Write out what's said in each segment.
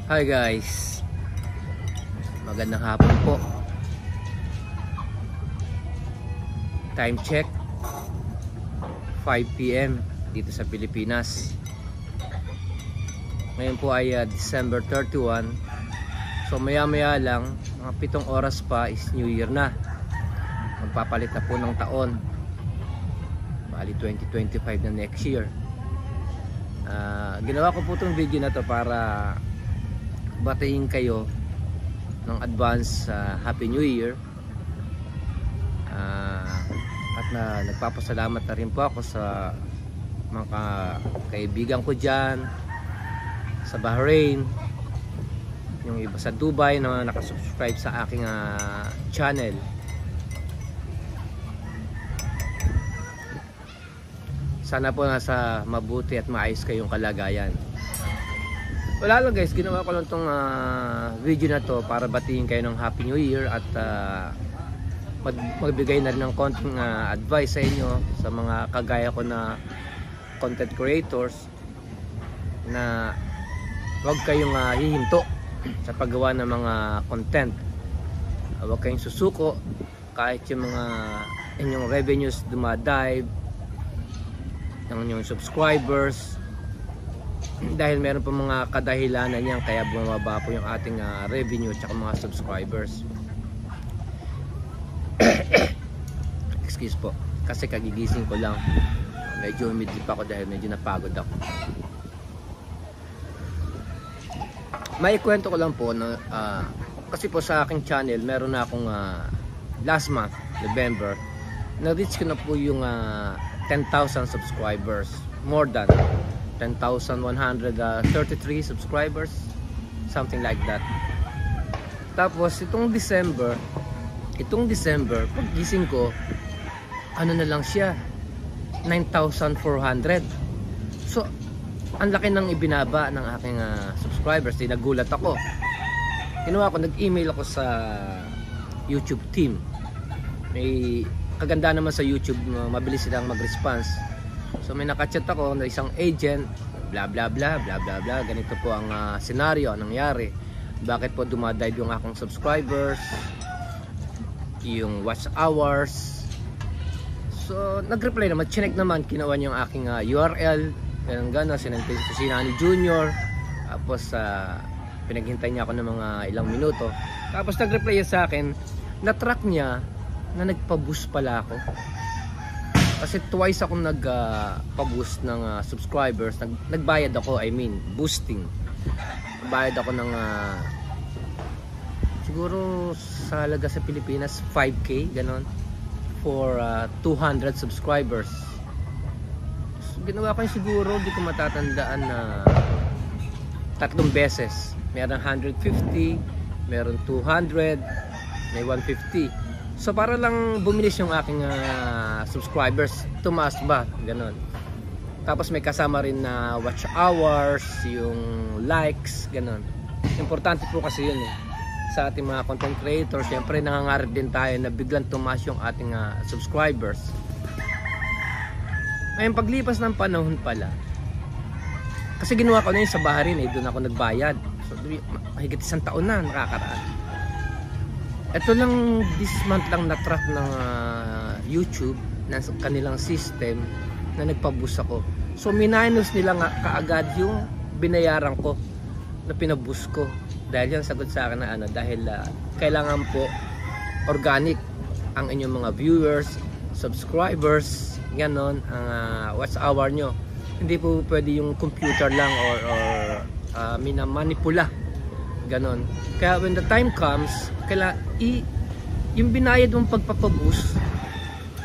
Hi guys, magandang hapon po. Time check 5 PM dito sa Pilipinas. Ngayon po ay December 31. So maya maya lang, mga 7 oras pa is New Year na. Magpapalit na po ng taon. Bali 2025 na next year. Ginawa ko po itong video na to para batiin kayo ng advance Happy New Year. At nagpapasalamat na rin po ako sa mga kaibigan ko dyan sa Bahrain, yung iba sa Dubai na nakasubscribe sa aking channel. Sana po nasa mabuti at maayos kayong kalagayan. Wala lang guys, ginawa ko lang itong video na to para batiin kayo ng Happy New Year at magbigay na rin ng konting advice sa inyo sa mga kagaya ko na content creators na huwag kayong hihinto sa paggawa ng mga content. Huwag kayong susuko kahit yung mga inyong revenues dumadive, ng inyong subscribers, dahil meron pa mga kadahilanan yan kaya bumaba po yung ating revenue at mga subscribers. Excuse po, kasi kagigising ko lang, medyo humidip ako dahil medyo napagod ako. May kwento ko lang po na kasi po sa aking channel meron na akong last month, November, na-reach ko na po yung 10,000 subscribers, more than 10,133 subscribers, something like that. Tapos itong December paggising ko, ano na lang siya, 9,400. So ang laki ng ibinaba ng aking subscribers. Nagulat ako. Ginawa ko, nag-email ako sa YouTube team. May kaganda naman sa YouTube, mabilis silang mag-response. So may nakachat ako na isang agent, bla bla bla bla bla bla, ganito po ang senaryo, nangyari, bakit po dumadive yung akong subscribers, yung watch hours. So nag-reply naman, chinek naman, kinuha niya yung aking URL, ganun gano'n, sinantin ko si Nani Junior. Tapos pinaghintay niya ako ng mga ilang minuto, tapos nag-reply sa akin, na-track niya na nagpa-boost pala ako. Kasi twice akong nagpa-boost ng subscribers. Nagbayad ako, I mean boosting. Nagbayad ako ng siguro sa halaga sa Pilipinas 5K, ganon, for 200 subscribers. So, ginawa ko yung siguro, di ko matatandaan na 3 beses. Meron 150, meron 200, may 150. So para lang bumilis yung aking subscribers, tumaas ba, ganon. Tapos may kasama rin na watch hours, yung likes, ganon. Importante po kasi yun sa ating mga content creators. Siyempre nangangarap din tayo na biglang tumaas yung ating subscribers. Ngayon paglipas ng panahon pala, kasi ginawa ko na yun sa Bahrain, doon ako nagbayad. So mahigit 1 taon na nakakaraan. Ito lang, this month lang na-track ng YouTube na kanilang system na nagpa-boost ako. So minus nila nga kaagad yung binayaran ko na pinaboost ko. Dahil yan sagot sa akin na dahil kailangan po organic ang inyong mga viewers, subscribers, ganon, ang watch hour nyo. Hindi po pwede yung computer lang or minamanipula, ganon. Kaya when the time comes, yung binayad mong pagpapaboost,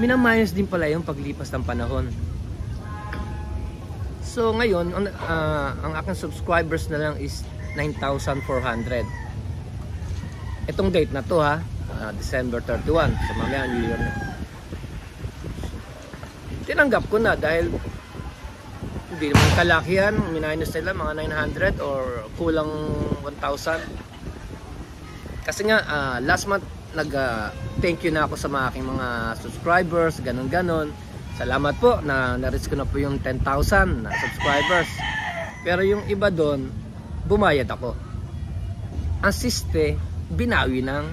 minaminus din pala yung paglipas ng panahon. So ngayon, ang aking subscribers na lang is 9,400. Itong date na to December 31. So mamaya New Year na. Tinanggap ko na dahil hindi naman kalakihan, minus nila mga 900 or kulang 1,000. Kasi nga last month thank you na ako sa mga aking mga subscribers, ganon. Salamat po na na-reach ko na po yung 10,000 na subscribers. Pero yung iba doon, bumayad ako. ang binawi ng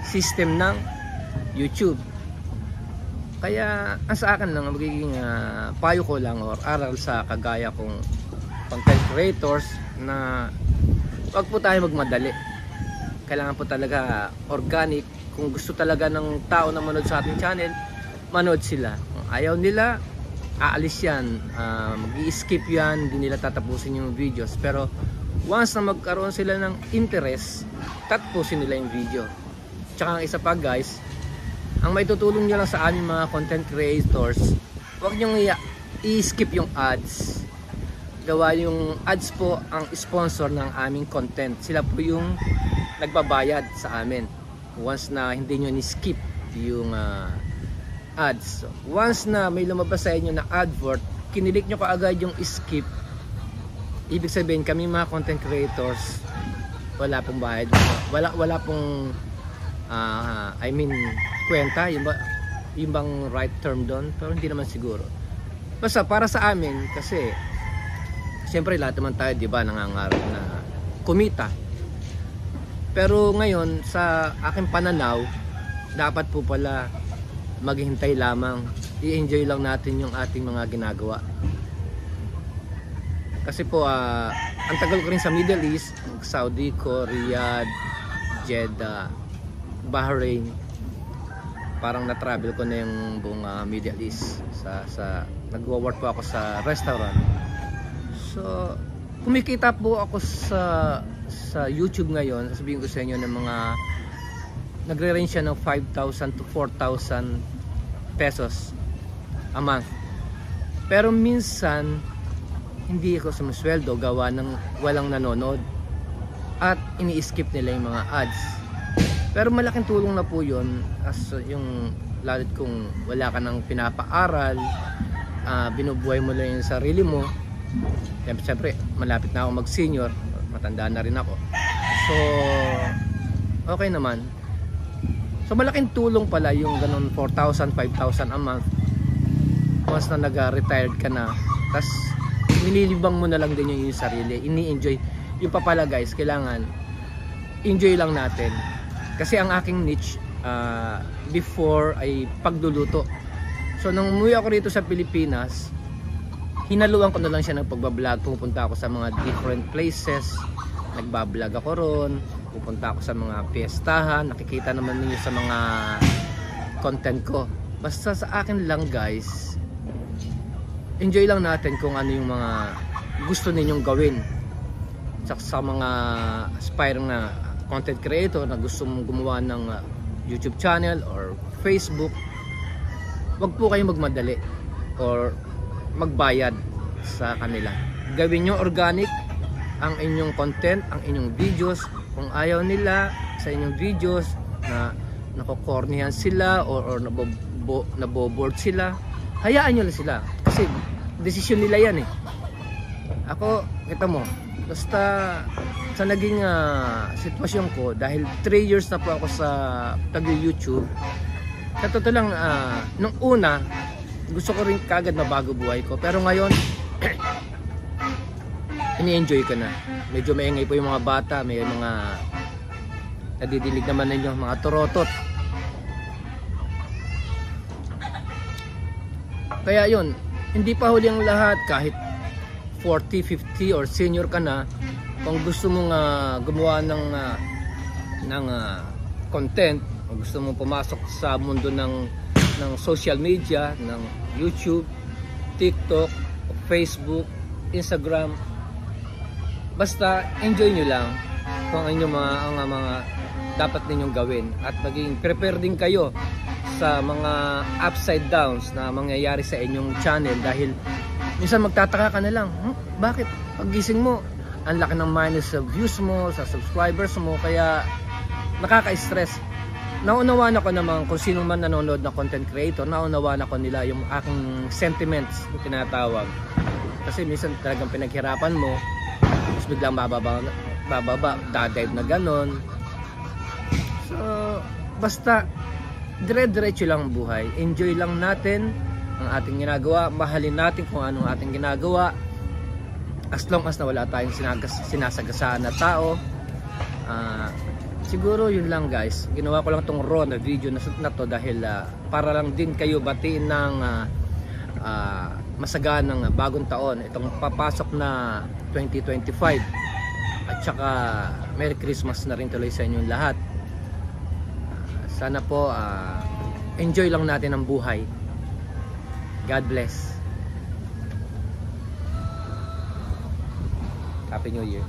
system ng YouTube. Kaya ang sa akin lang, magiging payo ko lang or aral sa kagaya kong content creators na wag po tayo magmadali. Kailangan po talaga organic. Kung gusto talaga ng tao na manood sa ating channel, manood sila. Kung ayaw nila, aalis yan, mag-i-skip yan, hindi nila tatapusin yung videos. Pero once na magkaroon sila ng interest, tatapusin nila yung video. Tsaka ang isa pa guys, ang may tutulong nyo lang sa aming mga content creators, huwag nyo i-skip yung ads. Gawa yung ads po ang sponsor ng aming content. Sila po yung nagbabayad sa amin once na hindi nyo ni-skip yung ads. So, once na may lumabas sa inyo na advert, kinilik nyo kaagad yung skip, ibig sabihin kami mga content creators wala pong bayad, wala pong I mean kwenta, yung bang right term doon, pero hindi naman siguro. Basta para sa amin, kasi siyempre lahat naman tayo, di ba, nangangarap na kumita. Pero ngayon sa aking pananaw, dapat po pala maghintay lamang, i-enjoy lang natin yung ating mga ginagawa. Kasi po ang tagal ko rin sa Middle East, Saudi ko, Riyadh, Jeddah, Bahrain. Parang na-travel ko na yung buong Middle East. Nagwo-work po ako sa restaurant. So kumikita po ako sa YouTube ngayon. Sasabihin ko sa inyo ng mga nagre-range siya ng 5,000 to 4,000 pesos a month. Pero minsan hindi ako sumusweldo gawa ng walang nanonood at ini-skip nila yung mga ads. Pero malaking tulong na po yun, as yung lalo kung wala ka nang pinapaaral, binubuhay mo lang yung sarili mo. Siyempre malapit na ako mag senior, matanda na rin ako, so okay naman. So malaking tulong pala yung ganun 4,000, 5,000 a month once na nag-retired ka na. Tas nililibang mo na lang din yung sarili, ini-enjoy. Yung papala guys, kailangan enjoy lang natin. Kasi ang aking niche before ay pagluluto. So nung umuwi ako rito sa Pilipinas, hinaluan ko na lang siya ng pagbablog. Pupunta ako sa mga different places, nagbablog ako ron, pupunta ako sa mga piyestahan, nakikita naman niyo sa mga content ko. Basta sa akin lang guys, enjoy lang natin kung ano yung mga gusto ninyong gawin. Sa mga aspiring na content creator na gusto mong gumawa ng YouTube channel or Facebook, wag po kayong magmadali or magbayad sa kanila. Gawin nyo organic ang inyong content, ang inyong videos. Kung ayaw nila sa inyong videos na nakokornihan sila or naboboard sila, hayaan nyo lang sila. Kasi desisyon nila yan eh. Ako, kita mo, basta sa naging sitwasyon ko, dahil 3 years na po ako sa YouTube, sa totoo lang, nung una gusto ko rin kagad mabago buhay ko, pero ngayon ini-enjoy ko na. Medyo maingay po yung mga bata, may mga nadidilig naman ninyo, mga torotot. Kaya yun, hindi pa huli ang lahat. Kahit 40, 50 or senior ka na, kung gusto mong gumawa ng content, kung gusto mong pumasok sa mundo ng social media, ng YouTube, TikTok, Facebook, Instagram, basta enjoy nyo lang kung ano mga dapat ninyong gawin, at maging prepare din kayo sa mga upside downs na mangyayari sa inyong channel. Dahil minsan magtataka ka na lang, bakit paggising mo ang laki ng minus sa views mo, sa subscribers mo, kaya nakaka-stress. Naunawaan ako naman kung sino man nanonood na content creator, naunawaan ako nila yung aking sentiments na tinatawag. Kasi minsan talagang pinaghirapan mo, tapos biglang bababa, dadive na ganon. So basta dire-diretso lang ang buhay, enjoy lang natin ang ating ginagawa, mahalin natin kung anong ating ginagawa, as long as na wala tayong sinasagasaan na tao. Siguro yun lang guys, ginawa ko lang tong raw na video na to dahil para lang din kayo batiin ng masaganang bagong taon, itong papasok na 2025, at saka Merry Christmas na rin tuloy sa inyong lahat. Sana po enjoy lang natin ang buhay. God bless. Happy New Year.